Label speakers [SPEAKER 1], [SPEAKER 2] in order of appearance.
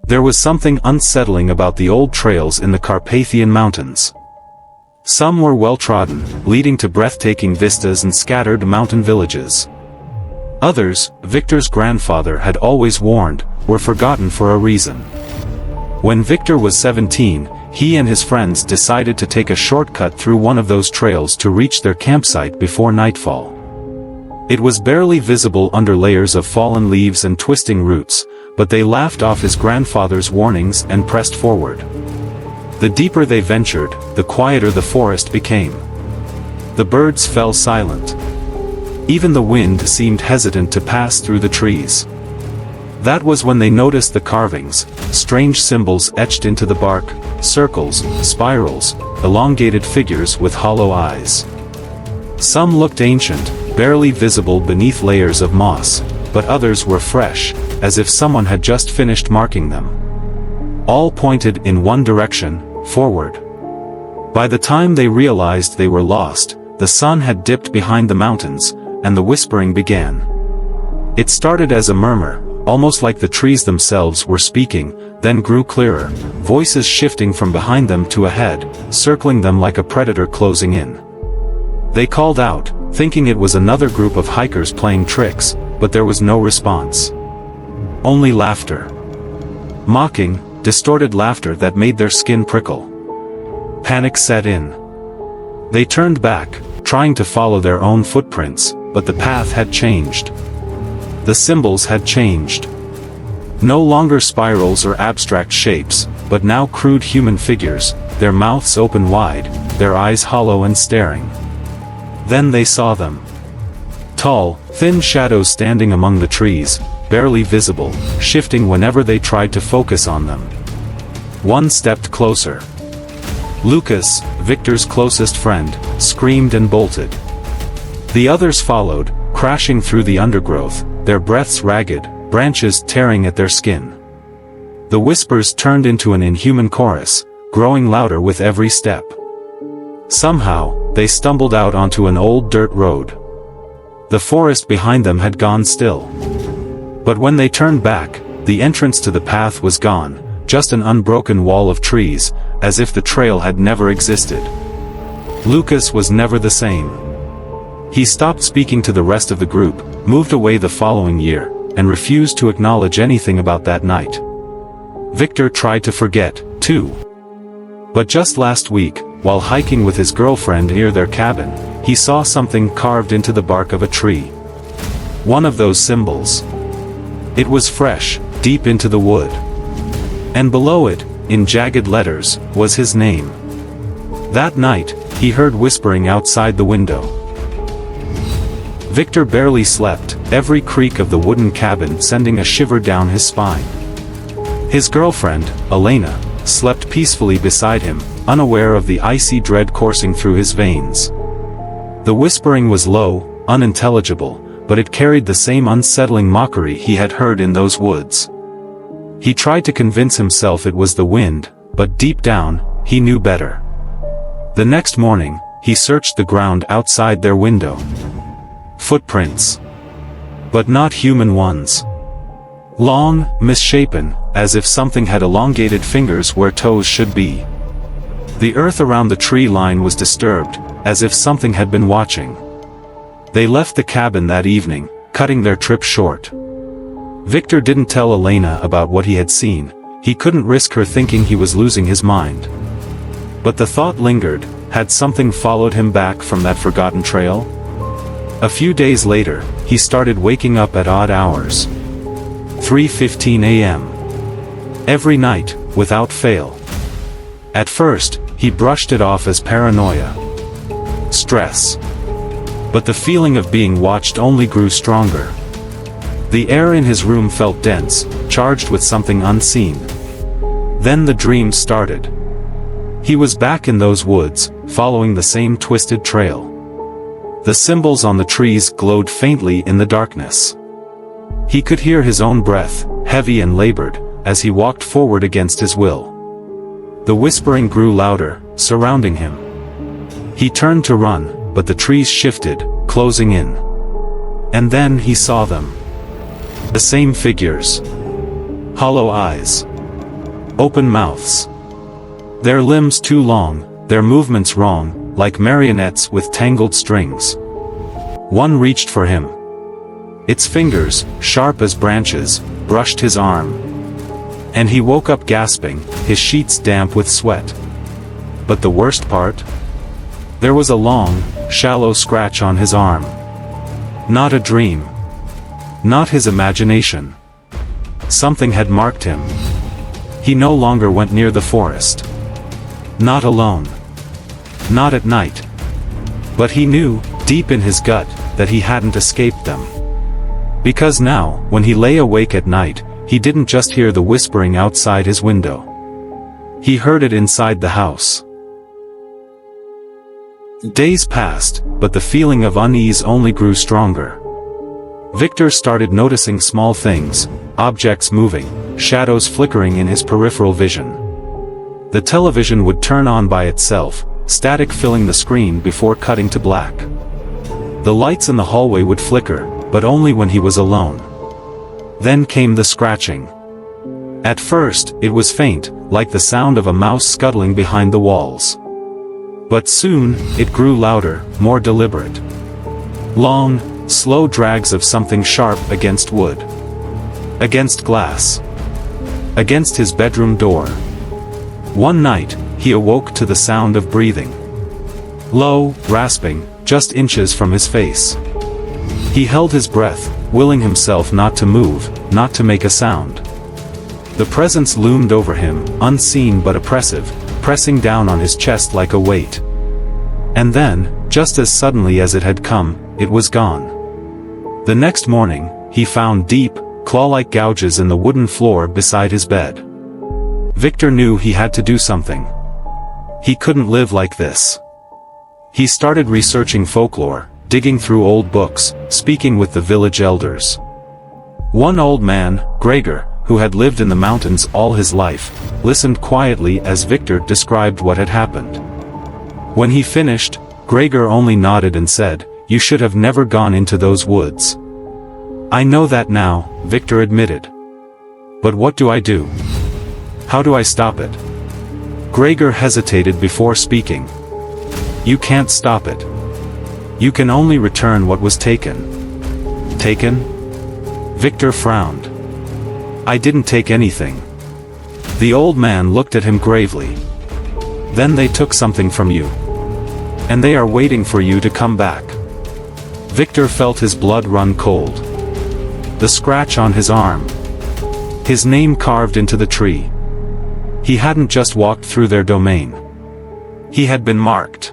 [SPEAKER 1] There was something unsettling about the old trails in the Carpathian Mountains. Some were well-trodden, leading to breathtaking vistas and scattered mountain villages. Others, Victor's grandfather had always warned, were forgotten for a reason. When Victor was 17, he and his friends decided to take a shortcut through one of those trails to reach their campsite before nightfall. It was barely visible under layers of fallen leaves and twisting roots, but they laughed off his grandfather's warnings and pressed forward. The deeper they ventured, the quieter the forest became. The birds fell silent. Even the wind seemed hesitant to pass through the trees. That was when they noticed the carvings, strange symbols etched into the bark, circles, spirals, elongated figures with hollow eyes. Some looked ancient, barely visible beneath layers of moss, but others were fresh, as if someone had just finished marking them. All pointed in one direction, forward. By the time they realized they were lost, the sun had dipped behind the mountains, and the whispering began. It started as a murmur, almost like the trees themselves were speaking, then grew clearer, voices shifting from behind them to ahead, circling them like a predator closing in. They called out, thinking it was another group of hikers playing tricks, but there was no response. Only laughter. Mocking, distorted laughter that made their skin prickle. Panic set in. They turned back, trying to follow their own footprints, but the path had changed. The symbols had changed. No longer spirals or abstract shapes, but now crude human figures, their mouths open wide, their eyes hollow and staring. Then they saw them. Tall, thin shadows standing among the trees, barely visible, shifting whenever they tried to focus on them. One stepped closer. Lucas, Victor's closest friend, screamed and bolted. The others followed, crashing through the undergrowth, their breaths ragged, branches tearing at their skin. The whispers turned into an inhuman chorus, growing louder with every step. Somehow, they stumbled out onto an old dirt road. The forest behind them had gone still. But when they turned back, the entrance to the path was gone, just an unbroken wall of trees, as if the trail had never existed. Lucas was never the same. He stopped speaking to the rest of the group, moved away the following year, and refused to acknowledge anything about that night. Victor tried to forget, too. But just last week, while hiking with his girlfriend near their cabin, he saw something carved into the bark of a tree. One of those symbols. It was fresh, deep into the wood. And below it, in jagged letters, was his name. That night, he heard whispering outside the window. Victor barely slept, every creak of the wooden cabin sending a shiver down his spine. His girlfriend, Elena, slept peacefully beside him, unaware of the icy dread coursing through his veins. The whispering was low, unintelligible, but it carried the same unsettling mockery he had heard in those woods. He tried to convince himself it was the wind, but deep down, he knew better. The next morning, he searched the ground outside their window. Footprints. But not human ones. Long, misshapen, as if something had elongated fingers where toes should be. The earth around the tree line was disturbed, as if something had been watching. They left the cabin that evening, cutting their trip short. Victor didn't tell Elena about what he had seen. He couldn't risk her thinking he was losing his mind. But the thought lingered, had something followed him back from that forgotten trail? A few days later, he started waking up at odd hours. 3:15 a.m. Every night, without fail. At first, he brushed it off as paranoia. Stress. But the feeling of being watched only grew stronger. The air in his room felt dense, charged with something unseen. Then the dreams started. He was back in those woods, following the same twisted trail. The symbols on the trees glowed faintly in the darkness. He could hear his own breath, heavy and labored, as he walked forward against his will. The whispering grew louder, surrounding him. He turned to run, but the trees shifted, closing in. And then he saw them. The same figures. Hollow eyes. open mouths. Their limbs too long, their movements wrong, like marionettes with tangled strings. One reached for him. Its fingers, sharp as branches, brushed his arm. And he woke up gasping, his sheets damp with sweat. But the worst part? There was a long, shallow scratch on his arm. Not a dream. Not his imagination. Something had marked him. He no longer went near the forest. Not alone. Not at night. But he knew, deep in his gut, that he hadn't escaped them. Because now, when he lay awake at night, he didn't just hear the whispering outside his window. He heard it inside the house. Days passed, but the feeling of unease only grew stronger. Victor started noticing small things, objects moving, shadows flickering in his peripheral vision. The television would turn on by itself, static filling the screen before cutting to black. The lights in the hallway would flicker, but only when he was alone. Then came the scratching. At first, it was faint, like the sound of a mouse scuttling behind the walls. But soon, it grew louder, more deliberate. Long, slow drags of something sharp against wood. Against glass. Against his bedroom door. One night, he awoke to the sound of breathing. Low, rasping, just inches from his face. He held his breath, willing himself not to move, not to make a sound. The presence loomed over him, unseen but oppressive, pressing down on his chest like a weight. And then, just as suddenly as it had come, it was gone. The next morning, he found deep, claw-like gouges in the wooden floor beside his bed. Victor knew he had to do something. He couldn't live like this. He started researching folklore, digging through old books, speaking with the village elders. One old man, Gregor, who had lived in the mountains all his life, listened quietly as Victor described what had happened. When he finished, Gregor only nodded and said, "You should have never gone into those woods." "I know that now," Victor admitted. "But what do I do? How do I stop it?" Gregor hesitated before speaking. "You can't stop it. You can only return what was taken." "Taken?" Victor frowned. "I didn't take anything." The old man looked at him gravely. "Then they took something from you. And they are waiting for you to come back." Victor felt his blood run cold. The scratch on his arm. His name carved into the tree. He hadn't just walked through their domain. He had been marked.